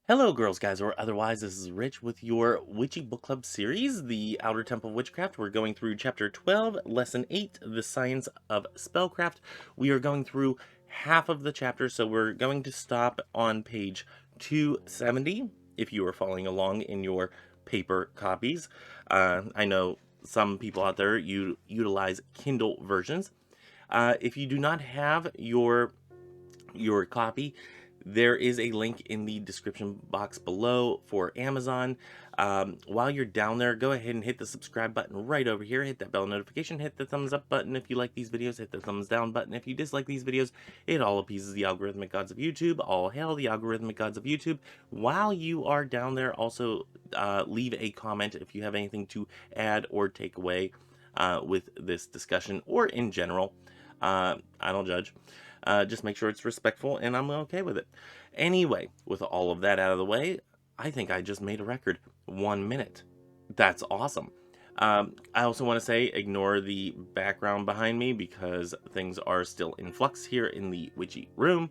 Hello, girls, guys, or otherwise. This is Rich with your Witchy Book Club series, the Outer Temple of Witchcraft. We're going through Chapter 12, Lesson 8, The Science of Spellcraft. We are going through half of the chapter, so we're going to stop on page 270, if you are following along in your paper copies. I know some people out there utilize Kindle versions. If you do not have your copy, there is a link in the description box below for Amazon. While you're down there, go ahead and hit the subscribe button right over here. Hit that bell notification. Hit the thumbs up button if you like these videos. Hit the thumbs down button if you dislike these videos. It all appeases the algorithmic gods of YouTube. All hail the algorithmic gods of YouTube. While you are down there, also leave a comment if you have anything to add or take away with this discussion or in general. I don't judge. Just make sure it's respectful, and I'm okay with it. Anyway, with all of that out of the way, I think I just made a record. 1 minute. That's awesome. I also want to say, ignore the background behind me because things are still in flux here in the witchy room.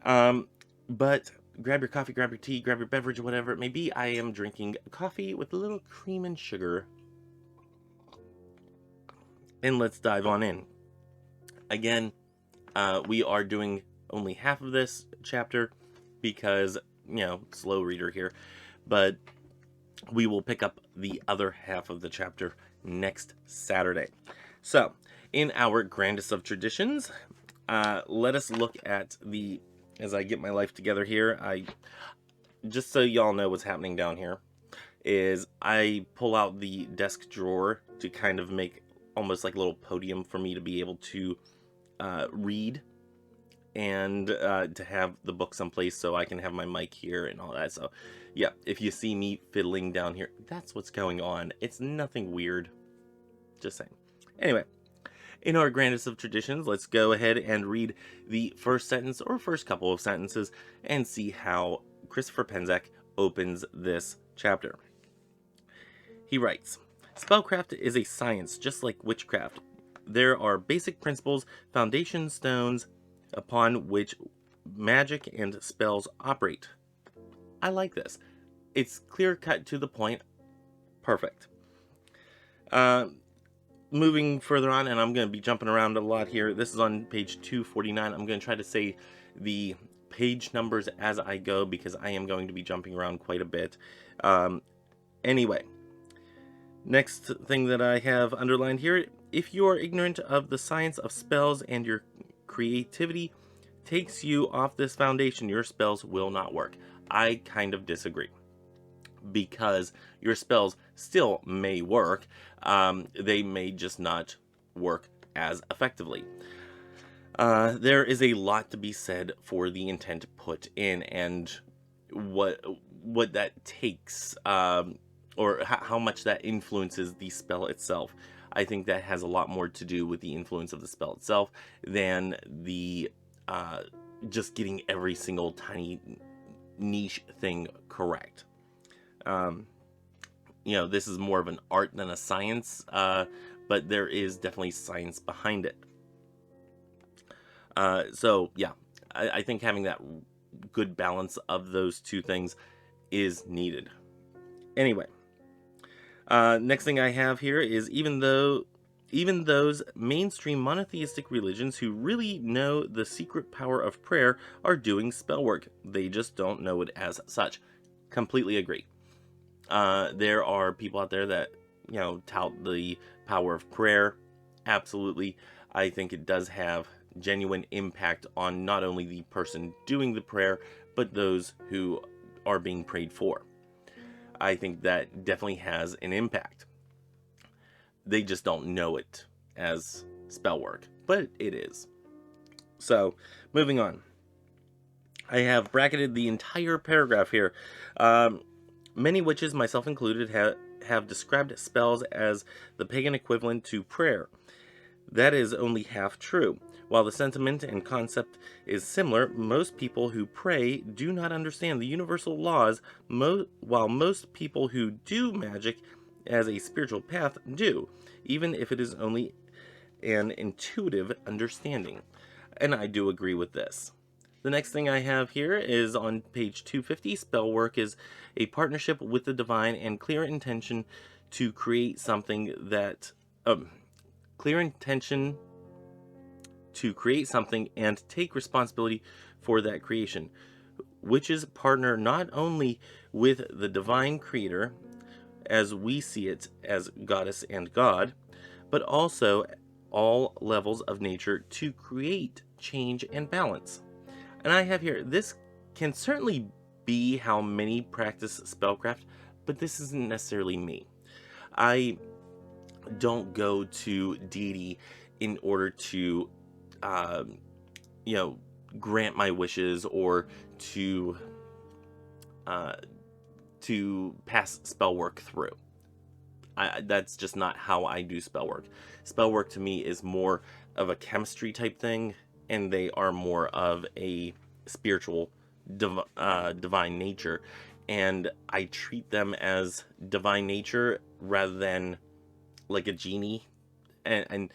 But grab your coffee, grab your tea, grab your beverage, whatever it may be. I am drinking coffee with a little cream and sugar. And let's dive on in. Again, we are doing only half of this chapter because, slow reader here, but we will pick up the other half of the chapter next Saturday. So, in our grandest of traditions, let us look at as I get my life together here, just so y'all know what's happening down here, is I pull out the desk drawer to kind of make almost like a little podium for me to be able to read and to have the book someplace so I can have my mic here and all that. So yeah, if you see me fiddling down here, that's what's going on. It's nothing weird, just saying. Anyway, in our grandest of traditions, let's go ahead and read the first sentence or first couple of sentences and see how Christopher Penczak opens this chapter. He writes, "Spellcraft is a science just like witchcraft. There are basic principles, foundation stones upon which magic and spells operate." I like this. It's clear cut to the point. Perfect. Moving further on, and I'm going to be jumping around a lot here. This is on page 249. I'm going to try to say the page numbers as I go because I am going to be jumping around quite a bit. Anyway, next thing that I have underlined here: if you are ignorant of the science of spells and your creativity takes you off this foundation, your spells will not work. I kind of disagree, because your spells still may work. They may just not work as effectively. There is a lot to be said for the intent put in and what that takes, or how much that influences the spell itself. I think that has a lot more to do with the influence of the spell itself than the just getting every single tiny niche thing correct. This is more of an art than a science, but there is definitely science behind it. So yeah, I think having that good balance of those two things is needed. Anyway, next thing I have here is even those mainstream monotheistic religions who really know the secret power of prayer are doing spell work. They just don't know it as such. Completely agree. There are people out there that, tout the power of prayer. Absolutely. I think it does have genuine impact on not only the person doing the prayer, but those who are being prayed for. I think that definitely has an impact. They just don't know it as spell work, but it is. So, moving on. I have bracketed the entire paragraph here. Many witches, myself included, have described spells as the pagan equivalent to prayer. That is only half true. While the sentiment and concept is similar, most people who pray do not understand the universal laws, while most people who do magic as a spiritual path do, even if it is only an intuitive understanding. And I do agree with this. The next thing I have here is on page 250. Spell work is a partnership with the divine and clear intention to create something that clear intention to create something and take responsibility for that creation. Witches partner not only with the divine creator, as we see it as goddess and god, but also all levels of nature to create change and balance. And I have here, this can certainly be how many practice spellcraft, but this isn't necessarily me. I don't go to deity in order to, um, you know, grant my wishes or to uh, pass spell work through. That's just not how I do spell work. Spell work to me is more of a chemistry type thing, and they are more of a spiritual divine nature, and I treat them as divine nature rather than like a genie. And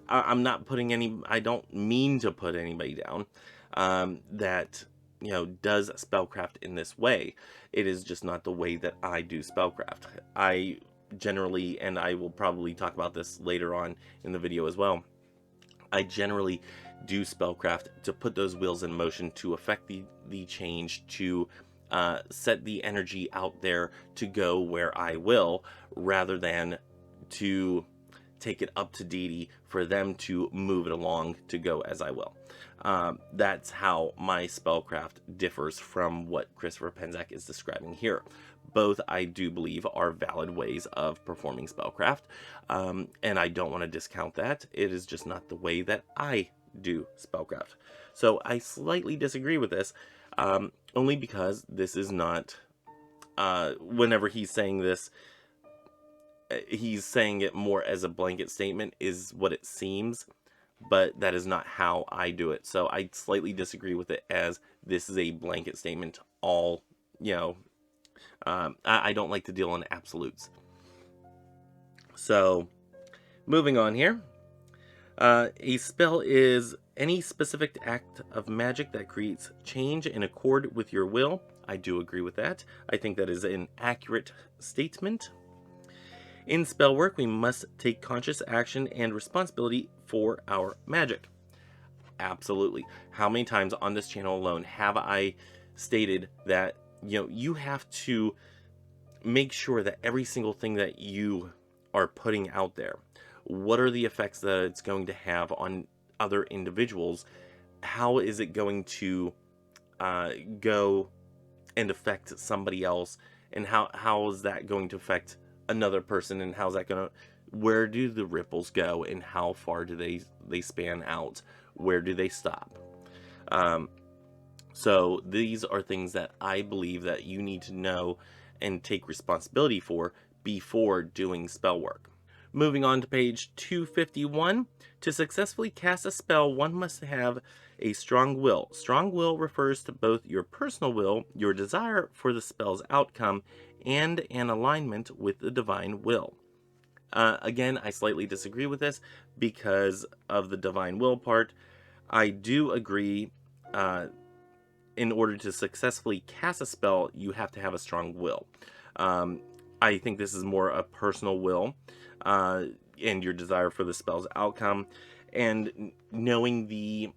I'm not putting I don't mean to put anybody down that does spellcraft in this way. It is just not the way that I do spellcraft. I generally, and I will probably talk about this later on in the video as well, I generally do spellcraft to put those wheels in motion, to affect the change, to set the energy out there to go where I will, rather than to take it up to deity for them to move it along to go as I will. That's how my spellcraft differs from what Christopher Penzak is describing here. Both, I do believe, are valid ways of performing spellcraft, and I don't want to discount that. It is just not the way that I do spellcraft. So I slightly disagree with this, only because this is not, whenever he's saying this, he's saying it more as a blanket statement, is what it seems, but that is not how I do it. So I slightly disagree with it, as this is a blanket statement. All, I don't like to deal in absolutes. So, moving on here. A spell is any specific act of magic that creates change in accord with your will. I do agree with that. I think that is an accurate statement. In spell work, we must take conscious action and responsibility for our magic. Absolutely. How many times on this channel alone have I stated that you have to make sure that every single thing that you are putting out there, what are the effects that it's going to have on other individuals? How is it going to go and affect somebody else? And how is that going to affect another person? And how's that going to, where do the ripples go, and how far do they span out? Where do they stop? So these are things that I believe that you need to know and take responsibility for before doing spell work. Moving on to page 251. To successfully cast a spell, one must have a strong will. Strong will refers to both your personal will, your desire for the spell's outcome, and an alignment with the divine will. Again, I slightly disagree with this because of the divine will part. I do agree, in order to successfully cast a spell, you have to have a strong will. I think this is more a personal will, and your desire for the spell's outcome, and knowing the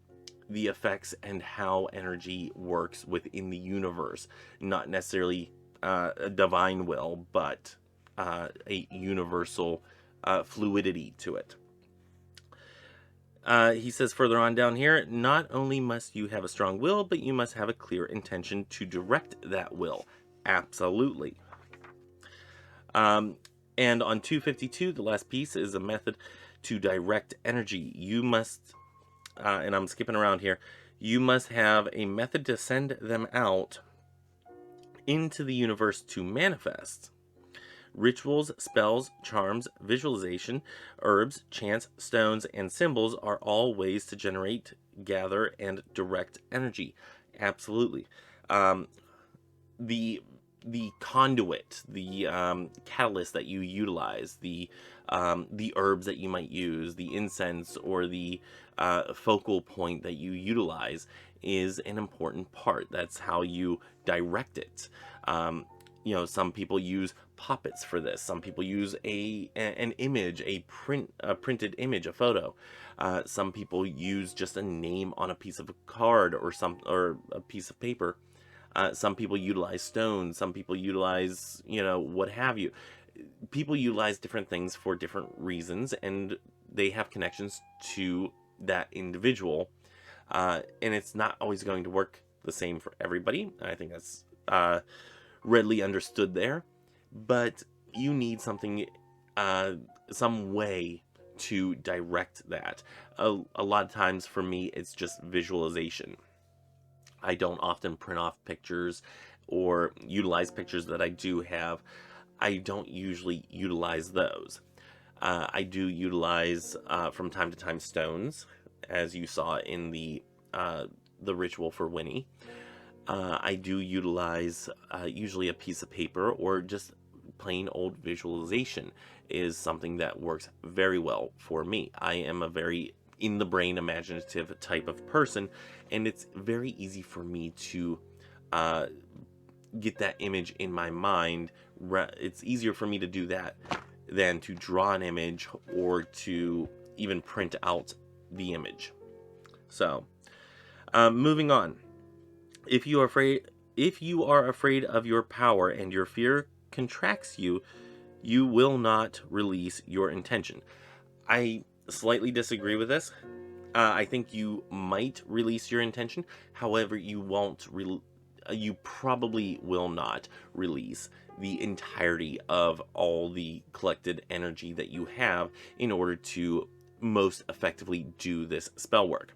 effects and how energy works within the universe. Not necessarily a divine will, but a universal fluidity to it. He says further on down here, not only must you have a strong will, but you must have a clear intention to direct that will. Absolutely. And on 252, the last piece is a method to direct energy. You must, and I'm skipping around here, you must have a method to send them out into the universe to manifest. Rituals, spells, charms, visualization, herbs, chants, stones, and symbols are all ways to generate, gather, and direct energy. Absolutely. The conduit, the catalyst that you utilize, the herbs that you might use, the incense, or the focal point that you utilize is an important part. That's how you direct it. Some people use puppets for this. Some people use an image, a printed image, a photo. Some people use just a name on a piece of a card or a piece of paper. Some people utilize stones. Some people utilize, what have you. People utilize different things for different reasons, and they have connections to that individual. And it's not always going to work the same for everybody. I think that's readily understood there. But you need something, some way to direct that. A lot of times for me, it's just visualization. I don't often print off pictures or utilize pictures that I do have. I don't usually utilize those. I do utilize from time to time stones, as you saw in the ritual for Winnie. I do utilize usually a piece of paper, or just plain old visualization is something that works very well for me. I am a very in the brain, imaginative type of person, and it's very easy for me to get that image in my mind. It's easier for me to do that than to draw an image or to even print out the image. So, moving on. If you are afraid of your power and your fear contracts you, you will not release your intention. I slightly disagree with this. I think you might release your intention. However, you probably will not release the entirety of all the collected energy that you have in order to most effectively do this spell work.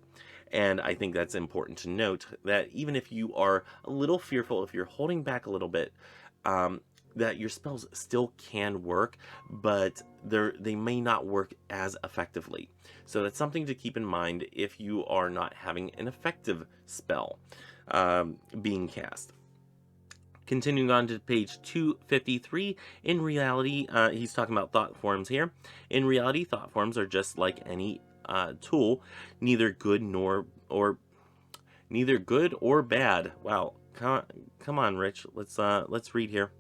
And I think that's important to note, that even if you are a little fearful, if you're holding back a little bit, that your spells still can work, but they may not work as effectively. So that's something to keep in mind if you are not having an effective spell being cast. Continuing on to page 253, in reality, he's talking about thought forms here. In reality, thought forms are just like any tool, neither good or bad. Wow, come on, Rich. Let's read here.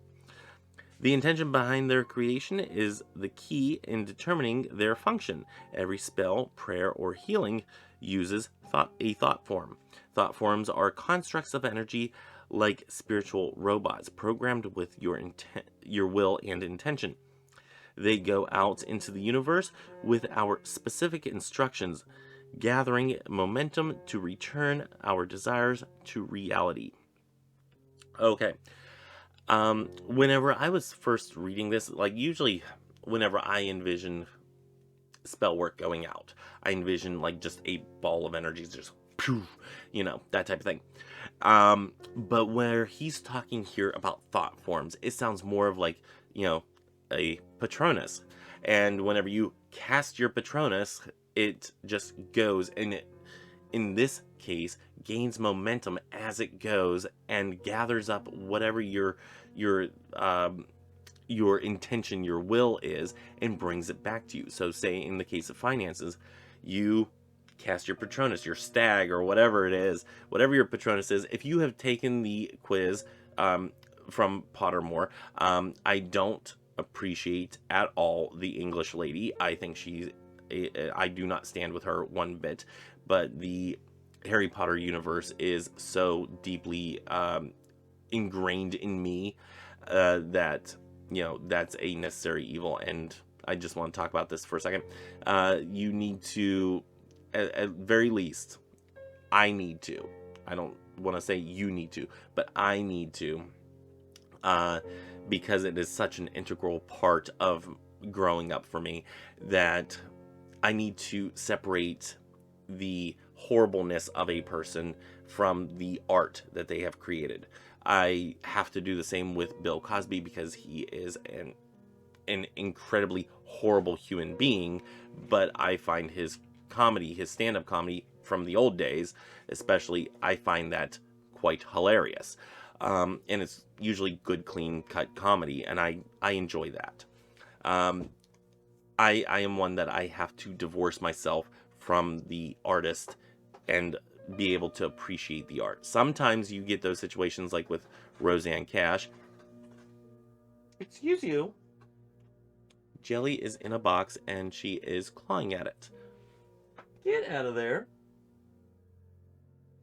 The intention behind their creation is the key in determining their function. Every spell, prayer, or healing uses a thought form. Thought forms are constructs of energy like spiritual robots, programmed with your will and intention. They go out into the universe with our specific instructions, gathering momentum to return our desires to reality. Okay. Whenever I was first reading this, usually whenever I envision spell work going out, I envision just a ball of energy, just poof, that type of thing. But where he's talking here about thought forms, it sounds more of a Patronus. And whenever you cast your Patronus, it just goes, and it, in this case, gains momentum as it goes and gathers up whatever your intention, your will is, and brings it back to you. So say in the case of finances, you cast your Patronus, your stag, or whatever it is, whatever your Patronus is. If you have taken the quiz from Pottermore, I don't appreciate at all the English lady. I think I do not stand with her one bit, but the Harry Potter universe is so deeply ingrained in me that that's a necessary evil. And I just want to talk about this for a second. You need to, at very least, I need to. I don't want to say you need to, but I need to, because it is such an integral part of growing up for me, that I need to separate the horribleness of a person from the art that they have created. I have to do the same with Bill Cosby, because he is an incredibly horrible human being, but I find his comedy, his stand-up comedy from the old days especially, I find that quite hilarious. and it's usually good, clean cut comedy, and I enjoy that. Um, I am one that I have to divorce myself from the artist and be able to appreciate the art. Sometimes you get those situations like with Roseanne Cash. Excuse you. Jelly is in a box and she is clawing at it. Get out of there.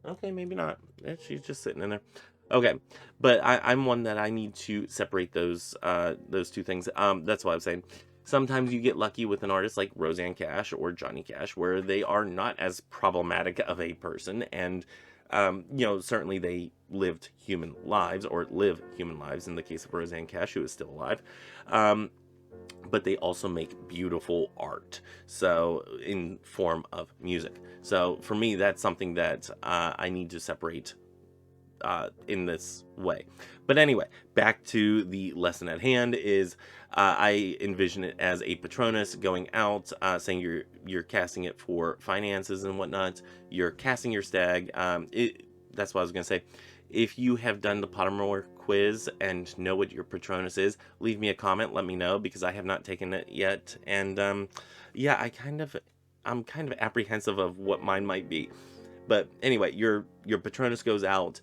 Okay, maybe not. She's just sitting in there. Okay, but I'm one that I need to separate those two things. That's what I was saying. Sometimes you get lucky with an artist like Roseanne Cash or Johnny Cash, where they are not as problematic of a person, and certainly they lived human lives, or live human lives in the case of Roseanne Cash, who is still alive. But they also make beautiful art, so in form of music. So for me, that's something that I need to separate in this way. But anyway, back to the lesson at hand is I envision it as a Patronus going out, saying you're casting it for finances and whatnot. You're casting your stag. That's what I was gonna say. If you have done the Pottermore quiz and know what your Patronus is, leave me a comment. Let me know, because I have not taken it yet. And yeah, I'm kind of apprehensive of what mine might be. But anyway, your Patronus goes out,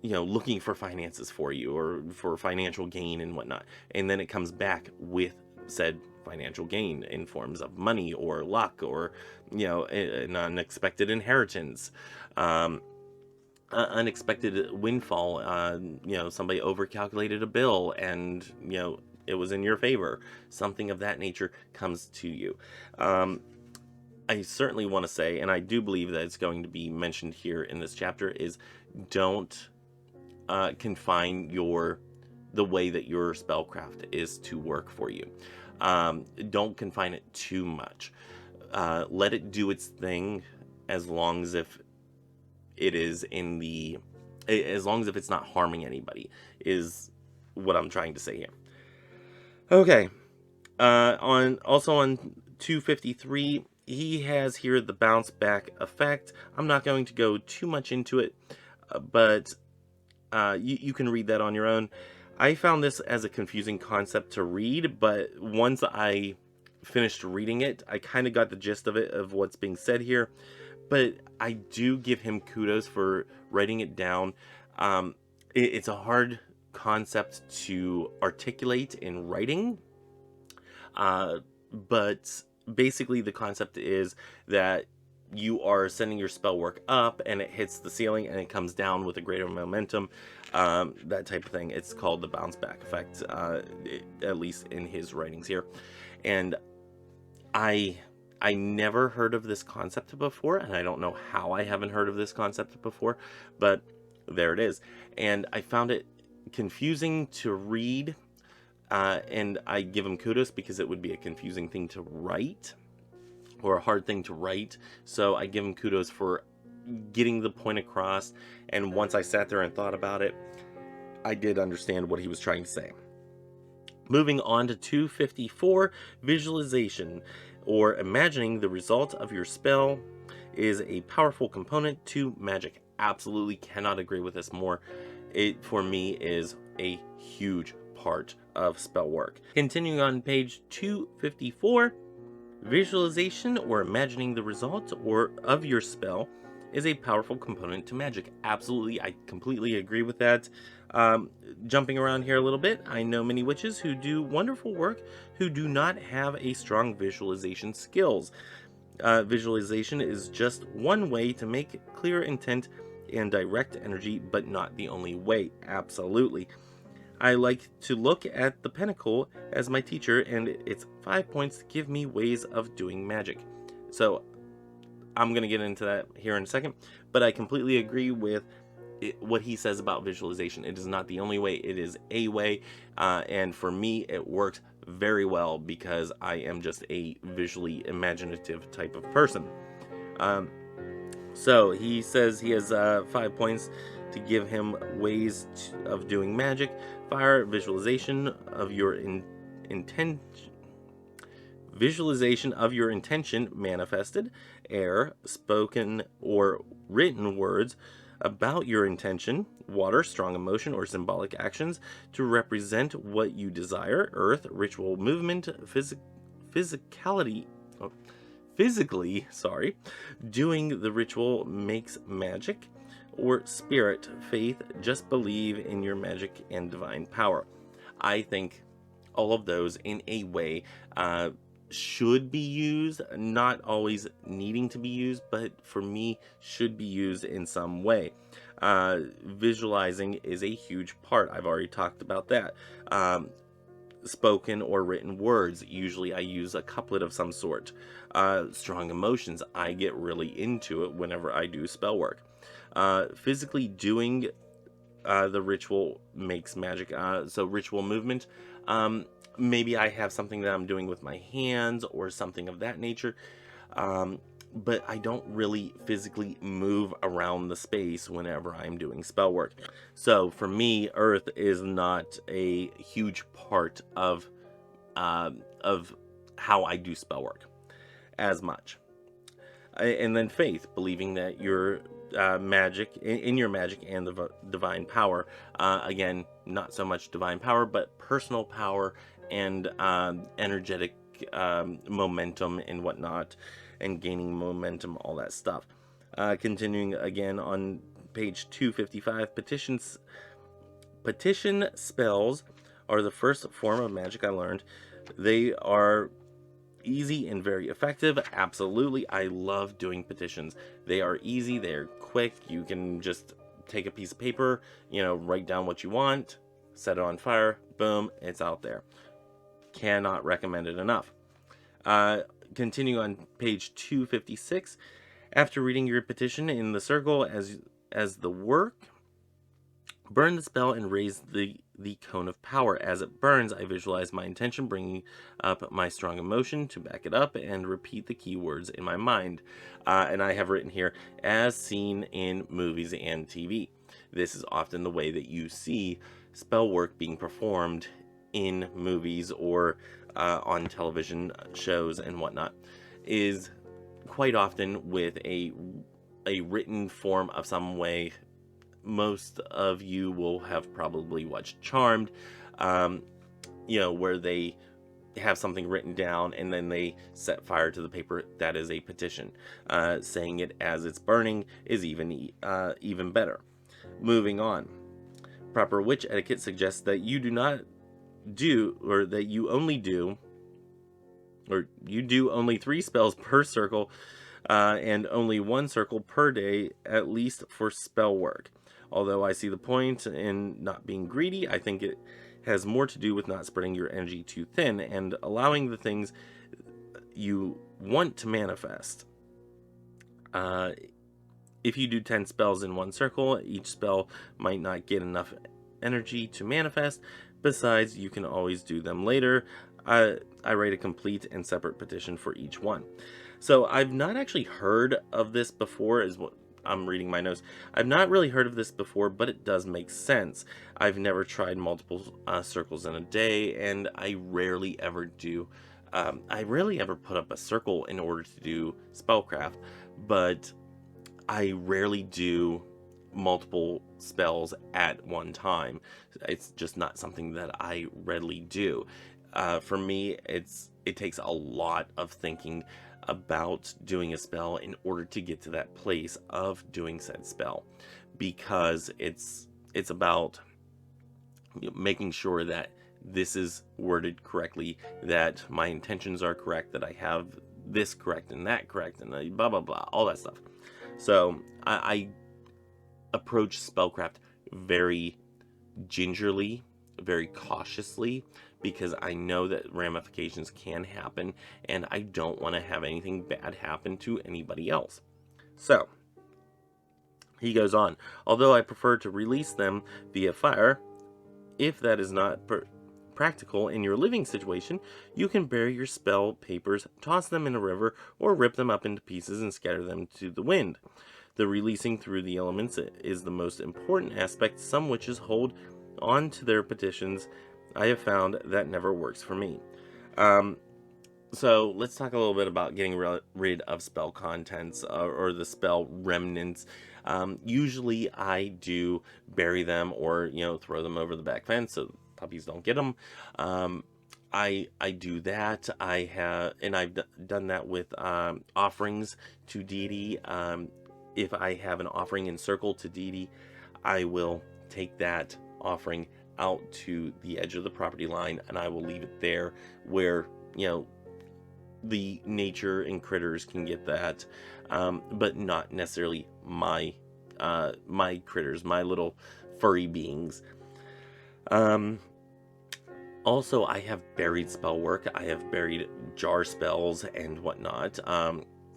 looking for finances for you, or for financial gain and whatnot, and then it comes back with said financial gain in forms of money or luck, or an unexpected inheritance, unexpected windfall. Somebody overcalculated a bill, and it was in your favor. Something of that nature comes to you. I certainly want to say, and I do believe that it's going to be mentioned here in this chapter, is don't confine the way that your spellcraft is to work for you. Don't confine it too much. Let it do its thing, as long as if it's not harming anybody, is what I'm trying to say here. Okay. On 253, he has here the bounce back effect. I'm not going to go too much into it, but you can read that on your own. I found this as a confusing concept to read, but once I finished reading it, I kind of got the gist of it, of what's being said here. But I do give him kudos for writing it down. It's a hard concept to articulate in writing, but basically the concept is that you are sending your spell work up, and it hits the ceiling and it comes down with a greater momentum, that type of thing. It's called the bounce back effect, at least in his writings here. And I never heard of this concept before, and I don't know how I haven't heard of this concept before, but there it is. And I found it confusing to read, and I give him kudos, because it would be a confusing thing to write, or a hard thing to write. So I give him kudos for getting the point across, and once I sat there and thought about it, I did understand what he was trying to say. Moving on to 254, visualization, or imagining the result of your spell, is a powerful component to magic. Absolutely cannot agree with this more. It, for me, is a huge part of spell work. Continuing on page 254, visualization, or imagining the result of your spell, is a powerful component to magic. Absolutely, I completely agree with that. Jumping around here a little bit, I know many witches who do wonderful work who do not have a strong visualization skills. Visualization is just one way to make clear intent and direct energy, but not the only way. Absolutely. I like to look at the Pinnacle as my teacher, and it's 5 points to give me ways of doing magic. So I'm going to get into that here in a second, but I completely agree with what he says about visualization. It is not the only way, it is a way, and for me it works very well, because I am just a visually imaginative type of person. So he says he has 5 points to give him ways of doing magic. Fire, visualization of your intention manifested. Air, spoken or written words about your intention: water, strong emotion, or symbolic actions to represent what you desire; earth, ritual movement, physicality. Oh, physically, sorry, doing the ritual makes magic; or spirit, faith, just believe in your magic and divine power. I think all of those, in a way, should be used, not always needing to be used, but for me, should be used in some way. Visualizing is a huge part. I've already talked about that. Spoken or written words, usually I use a couplet of some sort. Strong emotions, I get really into it whenever I do spell work. Physically doing the ritual makes magic. So ritual movement, maybe I have something that I'm doing with my hands or something of that nature, but I don't really physically move around the space whenever I'm doing spell work. So for me, earth is not a huge part of how I do spell work as much. And then faith, believing that your magic, in your magic and the divine power. Again, not so much divine power, but personal power and energetic momentum and whatnot, and gaining momentum, all that stuff. Continuing again on page 255, petition spells are the first form of magic I learned. They are easy and very effective. Absolutely, I love doing petitions. They are easy, they're quick. You can just take a piece of paper, write down what you want, set it on fire, boom, it's out there. Cannot recommend it enough. Continue on page 256. After reading your petition in the circle as the work, burn the spell and raise the cone of power. As it burns, I visualize my intention, bringing up my strong emotion to back it up, and repeat the keywords in my mind. And I have written here, as seen in movies and TV. This is often the way that you see spell work being performed in movies or on television shows and whatnot, is quite often with a written form of some way. Most of you will have probably watched Charmed, where they have something written down and then they set fire to the paper. That is a petition. Saying it as it's burning is even better. Moving on. Proper witch etiquette suggests that you do not do, or that you only do, or you do only 3 spells per circle, and only 1 circle per day, at least for spell work. Although I see the point in not being greedy, I think it has more to do with not spreading your energy too thin and allowing the things you want to manifest. If you do 10 spells in 1 circle, each spell might not get enough energy to manifest. Besides, you can always do them later. I write a complete and separate petition for each one. So I've not actually heard of this before, is what I'm reading my notes. I've not really heard of this before, but it does make sense. I've never tried multiple circles in a day, and I rarely ever do. I rarely ever put up a circle in order to do spellcraft, but I rarely do multiple spells at one time. It's just not something that I readily do. For me, it takes a lot of thinking about doing a spell in order to get to that place of doing said spell, because it's about making sure that this is worded correctly, that my intentions are correct, that I have this correct and that correct, and blah blah blah, all that stuff. So I approach spellcraft very gingerly, very cautiously, because I know that ramifications can happen, and I don't want to have anything bad happen to anybody else. So, he goes on, although I prefer to release them via fire, if that is not practical in your living situation, you can bury your spell papers, toss them in a river, or rip them up into pieces and scatter them to the wind. The releasing through the elements is the most important aspect. Some witches hold on to their petitions. I have found that never works for me. So let's talk a little bit about getting rid of spell contents, or the spell remnants. Usually I do bury them or, throw them over the back fence so puppies don't get them. I do that. I've done that with offerings to deity. If I have an offering encircled to deity, I will take that offering out to the edge of the property line and I will leave it there where, the nature and critters can get that, but not necessarily my critters, my little furry beings. Also, I have buried spell work. I have buried jar spells and whatnot.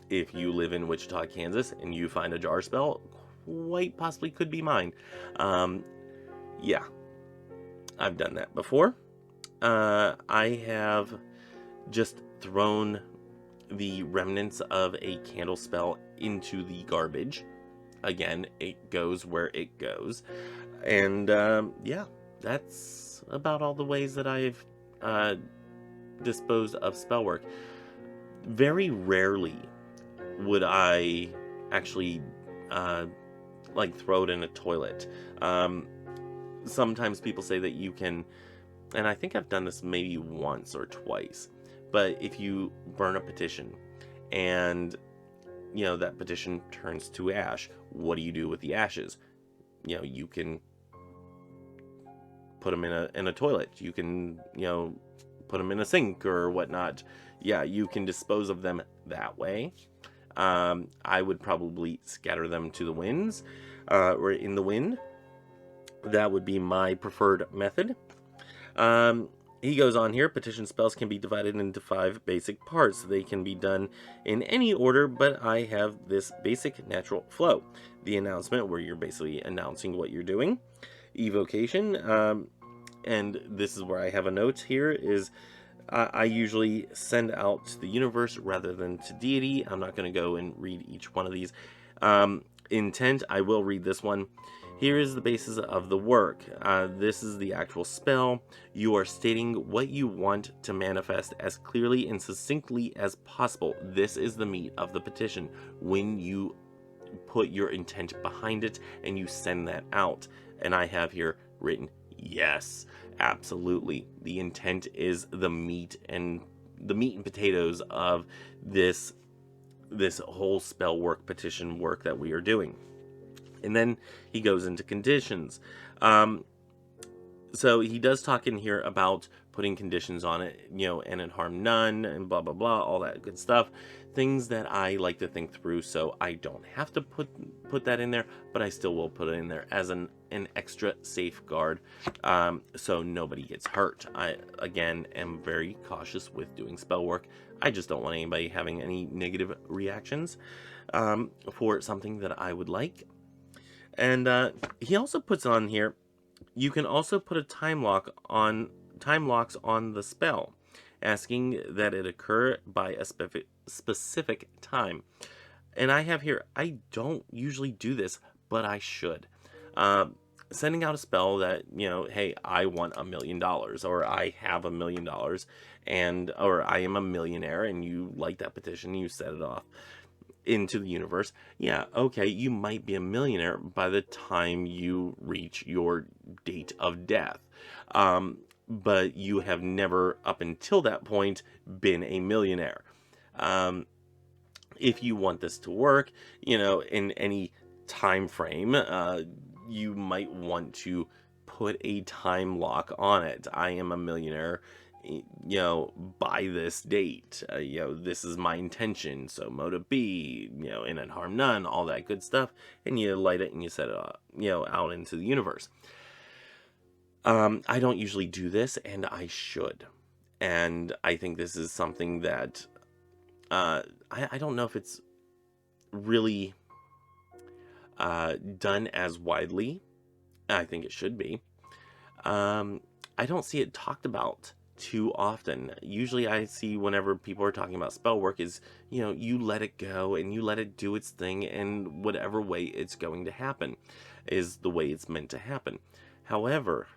If you live in Wichita, Kansas, and you find a jar spell, quite possibly could be mine. Yeah, I've done that before. I have just thrown the remnants of a candle spell into the garbage. Again, it goes where it goes. And yeah, that's about all the ways that I've disposed of spell work. Very rarely would I actually throw it in a toilet. Sometimes people say that you can, and I think I've done this maybe once or twice, but if you burn a petition and that petition turns to ash, what do you do with the ashes? You can put them in a toilet. You can put them in a sink or whatnot. Yeah, you can dispose of them that way. I would probably scatter them to the winds, or in the wind. That would be my preferred method. He goes on here, petition spells can be divided into 5 basic parts. They can be done in any order, but I have this basic natural flow. The announcement, where you're basically announcing what you're doing. Evocation, and this is where I have a note here, is I usually send out to the universe rather than to deity. I'm not going to go and read each one of these. Intent, I will read this one. Here is the basis of the work. This is the actual spell. You are stating what you want to manifest as clearly and succinctly as possible. This is the meat of the petition. When you put your intent behind it and you send that out. And I have here written, yes, absolutely. The intent is the meat and potatoes of this whole spell work, petition work that we are doing. And then he goes into conditions. So he does talk in here about putting conditions on it, and it harm none, and blah, blah, blah, all that good stuff. Things that I like to think through, so I don't have to put that in there, but I still will put it in there as an extra safeguard, so nobody gets hurt. I, again, am very cautious with doing spell work. I just don't want anybody having any negative reactions for something that I would like. And he also puts on here, you can also put a time locks on the spell, asking that it occur by a specific time. And I have here, I don't usually do this, but I should. Sending out a spell that, hey, I want $1 million, or I have $1 million, or I am a millionaire, and you like that petition, you set it off into the universe. Yeah, okay, you might be a millionaire by the time you reach your date of death. But you have never, up until that point, been a millionaire. If you want this to work, in any time frame, you might want to put a time lock on it. I am a millionaire, by this date, this is my intention, so motive B, and it harm none, all that good stuff, and you light it and you set it up, out into the universe. I don't usually do this, and I should, and I think this is something that, I don't know if it's really, done as widely. I think it should be. I don't see it talked about too often. Usually I see whenever people are talking about spell work is, you let it go and you let it do its thing, and whatever way it's going to happen is the way it's meant to happen. However,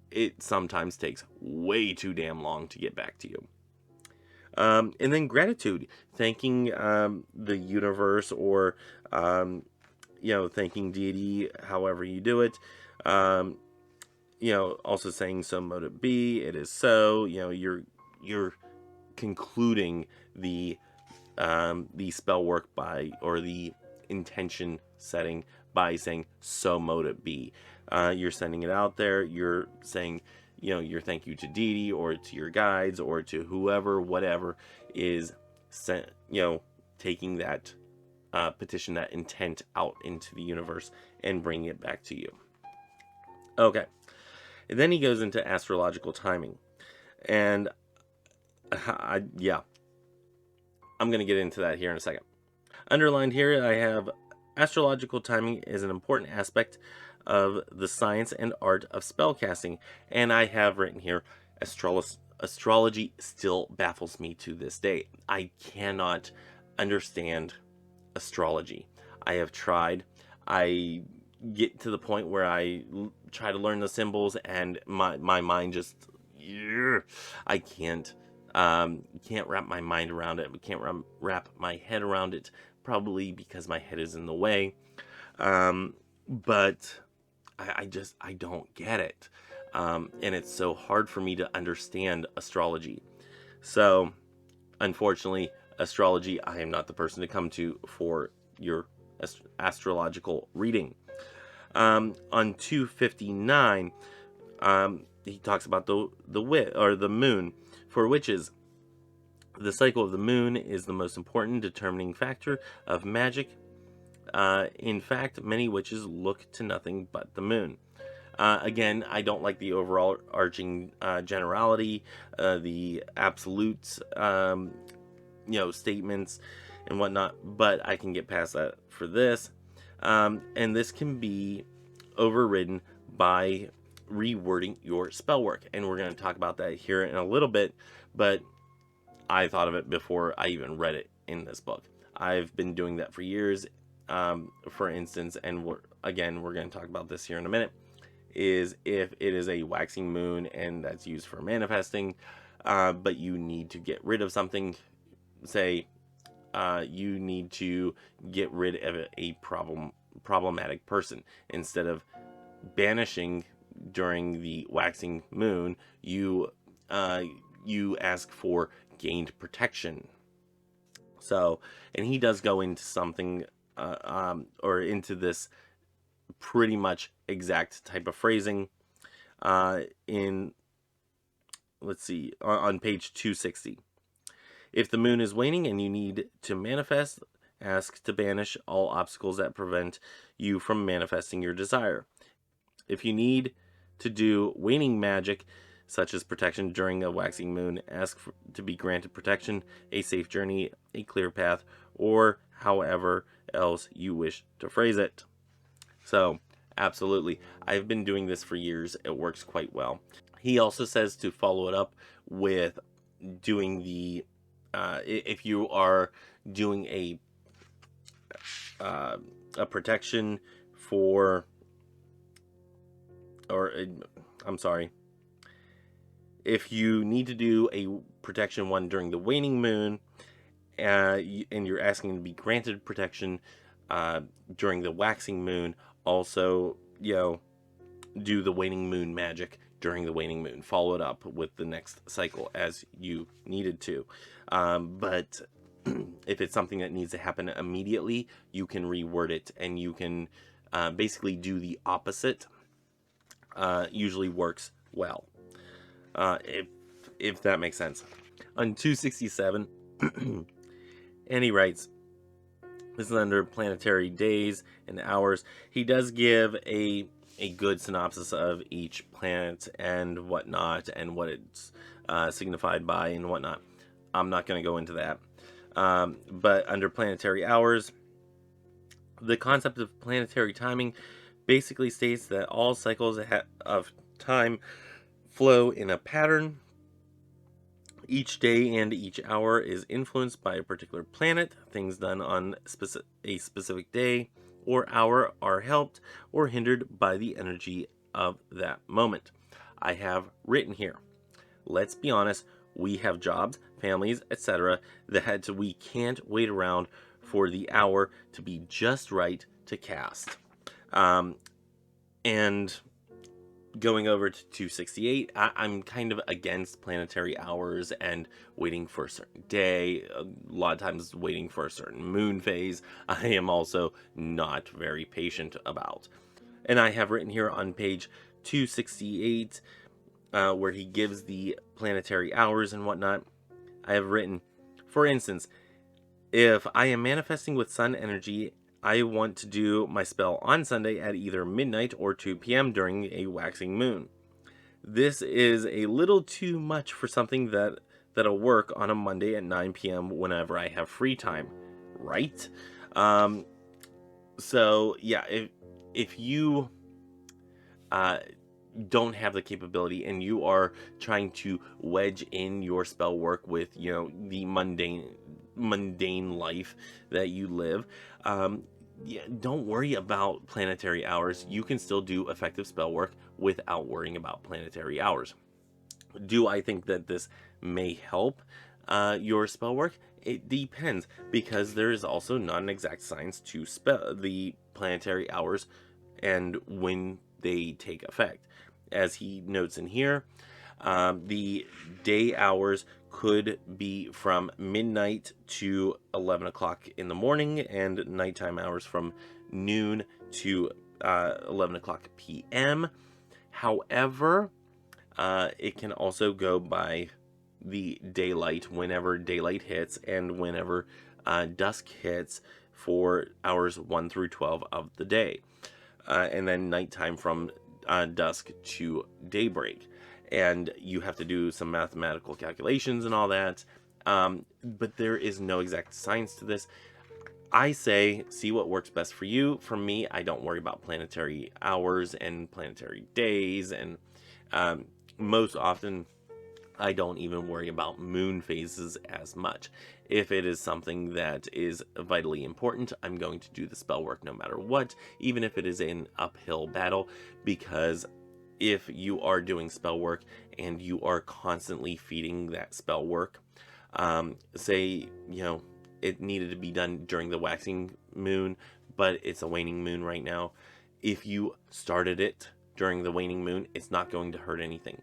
it sometimes takes way too damn long to get back to you. And then gratitude, thanking the universe or thanking deity however you do it. Also saying so mote it be, it is so. You're concluding the spell work by, or the intention setting by saying so mote it be. You're sending it out there. You're saying, your thank you to deity, or to your guides, or to whoever, whatever is sent, taking that petition, that intent out into the universe and bringing it back to you. Okay. And then he goes into astrological timing. And I'm going to get into that here in a second. Underlined here, I have astrological timing is an important aspect of the science and art of spellcasting. And I have written here, astrology still baffles me to this day. I cannot understand astrology. I have tried. I get to the point where I try to learn the symbols, and my mind just, I can't wrap my mind around it. I can't wrap my head around it, probably because my head is in the way. But I don't get it. And it's so hard for me to understand astrology. So, unfortunately, astrology, I am not the person to come to for your astrological reading. On 259, he talks about the moon. For witches, the cycle of the moon is the most important determining factor of magic. In fact, many witches look to nothing but the moon. Again, I don't like the overall arching generality, the absolutes, statements and whatnot, but I can get past that for this. And this can be overridden by rewording your spell work. And we're going to talk about that here in a little bit, but I thought of it before I even read it in this book. I've been doing that for years. For instance, and we're going to talk about this here in a minute, is if it is a waxing moon and that's used for manifesting, but you need to get rid of something, say, you need to get rid of a problematic person. Instead of banishing during the waxing moon, you ask for gained protection. So, and he does go into something, or into this pretty much exact type of phrasing, in, let's see, on page 260. If the moon is waning and you need to manifest, ask to banish all obstacles that prevent you from manifesting your desire. If you need to do waning magic, such as protection during a waxing moon, ask to be granted protection, a safe journey, a clear path, or however else you wish to phrase it. So, absolutely. I've been doing this for years. It works quite well. He also says to follow it up with doing the, if you are doing a protection for, or I'm sorry, if you need to do a protection one during the waning moon, and you're asking to be granted protection during the waxing moon, also, do the waning moon magic during the waning moon. Follow it up with the next cycle as you needed to. But if it's something that needs to happen immediately, you can reword it, and you can basically do the opposite. Usually works well. If that makes sense. On 267, and he writes, this is under planetary days and hours. He does give a good synopsis of each planet and whatnot, and what it's signified by and whatnot. I'm not going to go into that. But under planetary hours, the concept of planetary timing basically states that all cycles of time flow in a pattern. Each day and each hour is influenced by a particular planet. Things done on a specific day or hour are helped or hindered by the energy of that moment. I have written here, let's be honest, we have jobs, families, etc. that we can't wait around for the hour to be just right to cast. And going over to 268, I'm kind of against planetary hours and waiting for a certain day. A lot of times waiting for a certain moon phase, I am also not very patient about. And I have written here on page 268, where he gives the planetary hours and whatnot, I have written, for instance, if I am manifesting with sun energy, I want to do my spell on Sunday at either midnight or 2 p.m. during a waxing moon. This is a little too much for something that'll work on a Monday at 9 p.m. whenever I have free time, right? So yeah, if you don't have the capability and you are trying to wedge in your spell work with, the mundane life that you live, yeah, don't worry about planetary hours. You can still do effective spell work without worrying about planetary hours. Do I think that this may help your spell work? It depends, because there is also not an exact science to the planetary hours and when they take effect. As he notes in here, the day hours could be from midnight to 11 o'clock in the morning, and nighttime hours from noon to 11 o'clock p.m. However, it can also go by the daylight, whenever daylight hits and whenever dusk hits, for hours 1 through 12 of the day. And then nighttime from dusk to daybreak. And you have to do some mathematical calculations and all that. But there is no exact science to this. I say, see what works best for you. For me, I don't worry about planetary hours and planetary days. And most often, I don't even worry about moon phases as much. If it is something that is vitally important, I'm going to do the spell work no matter what, even if it is an uphill battle, because if you are doing spell work and you are constantly feeding that spell work, say, it needed to be done during the waxing moon, but it's a waning moon right now. If you started it during the waning moon, it's not going to hurt anything.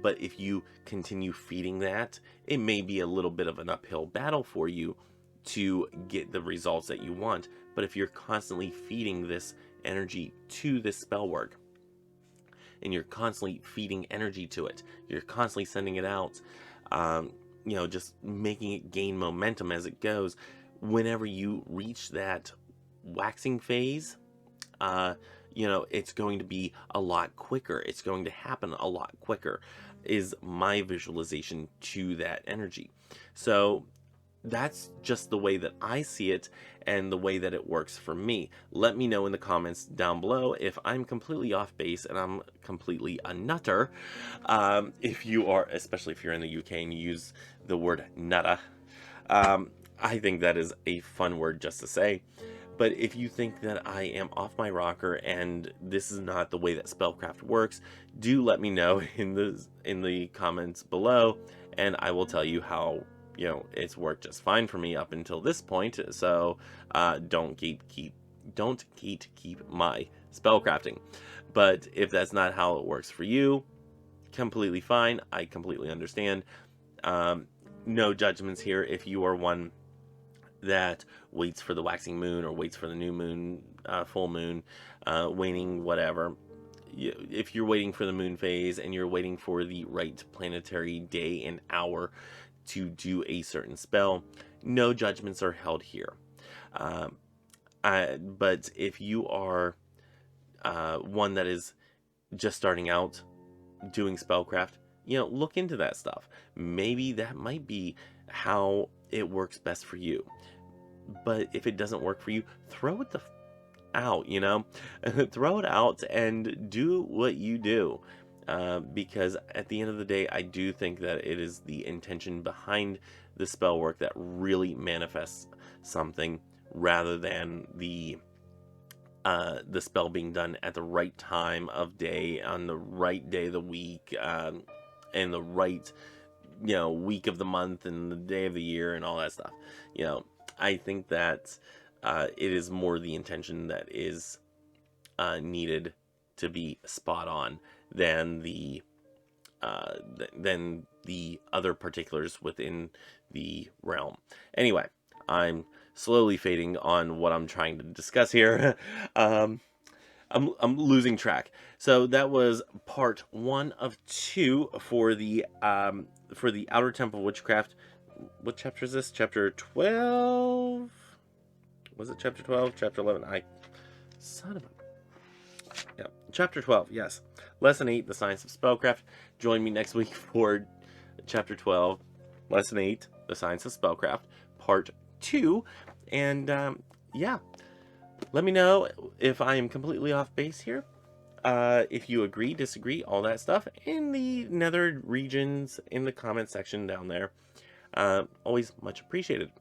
But if you continue feeding that, it may be a little bit of an uphill battle for you to get the results that you want. But if you're constantly feeding this energy to this spell work, and you're constantly feeding energy to it, you're constantly sending it out, just making it gain momentum as it goes, whenever you reach that waxing phase, it's going to be a lot quicker. It's going to happen a lot quicker, is my visualization to that energy. So that's just the way that I see it and the way that it works for me. Let me know in the comments down below if I'm completely off base and I'm completely a nutter. If you are, especially if you're in the UK and you use the word nutta, I think that is a fun word just to say. But if you think that I am off my rocker and this is not the way that spellcraft works, do let me know in the comments below, and I will tell you how it's worked just fine for me up until this point. So don't keep my spellcrafting. But if that's not how it works for you, completely fine. I completely understand. No judgments here. If you are one that waits for the waxing moon or waits for the new moon, full moon, waning, whatever. If you're waiting for the moon phase and you're waiting for the right planetary day and hour to do a certain spell, no judgments are held here. But if you are one that is just starting out doing spellcraft, look into that stuff. Maybe that might be how it works best for you. But if it doesn't work for you, throw it out, throw it out and do what you do. Because at the end of the day, I do think that it is the intention behind the spell work that really manifests something, rather than the spell being done at the right time of day, on the right day of the week, and the right week of the month and the day of the year and all that stuff. I think that it is more the intention that is needed to be spot on than the other particulars within the realm. Anyway, I'm slowly fading on what I'm trying to discuss here. I'm losing track. So that was part 1 of 2 for the Outer Temple of Witchcraft. What chapter is this? Chapter 12? Was it chapter 12? Chapter 11? Son of a... Yeah, chapter 12, yes. Lesson 8, the Science of Spellcraft. Join me next week for chapter 12, lesson 8, the Science of Spellcraft, part 2. And, yeah. Let me know if I am completely off base here. If you agree, disagree, all that stuff in the nether regions in the comment section down there. Always much appreciated.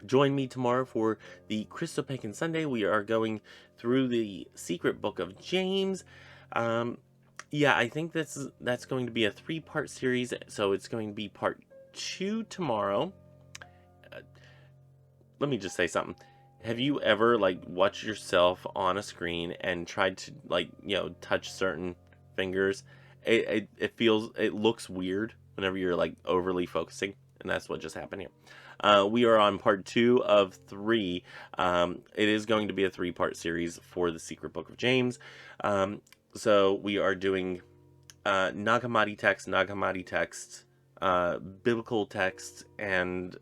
Join me tomorrow for the Christo-Pagan Sunday. We are going through the secret book of James. Yeah, I think that's going to be a 3-part series, so it's going to be part 2 tomorrow. Let me just say something. Have you ever, like, watched yourself on a screen and tried to, like, you know, touch certain fingers? It looks weird whenever you're, like, overly focusing, and that's what just happened here. We are on part 2 of 3. It is going to be a 3-part series for the Secret Book of James. So we are doing Nag Hammadi text, biblical text, and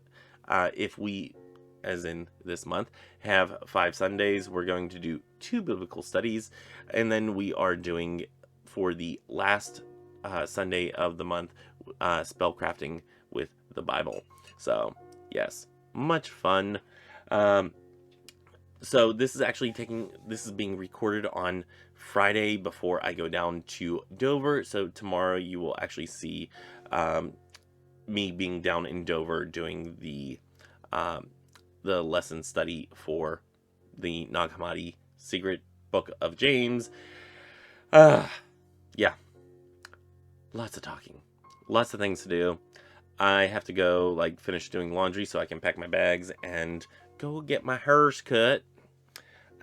if we, as in this month, have 5 Sundays, we're going to do 2 biblical studies, and then we are doing, for the last Sunday of the month, spellcrafting with the Bible. So, yes, much fun. So this is being recorded on Friday before I go down to Dover. So tomorrow you will actually see me being down in Dover doing the lesson study for the Nag Hammadi Secret Book of James. Yeah, lots of talking, lots of things to do. I have to go, like, finish doing laundry so I can pack my bags and go get my hairs cut.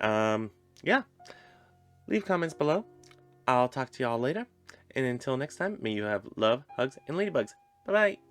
Yeah. Leave comments below. I'll talk to y'all later. And until next time, may you have love, hugs, and ladybugs. Bye-bye.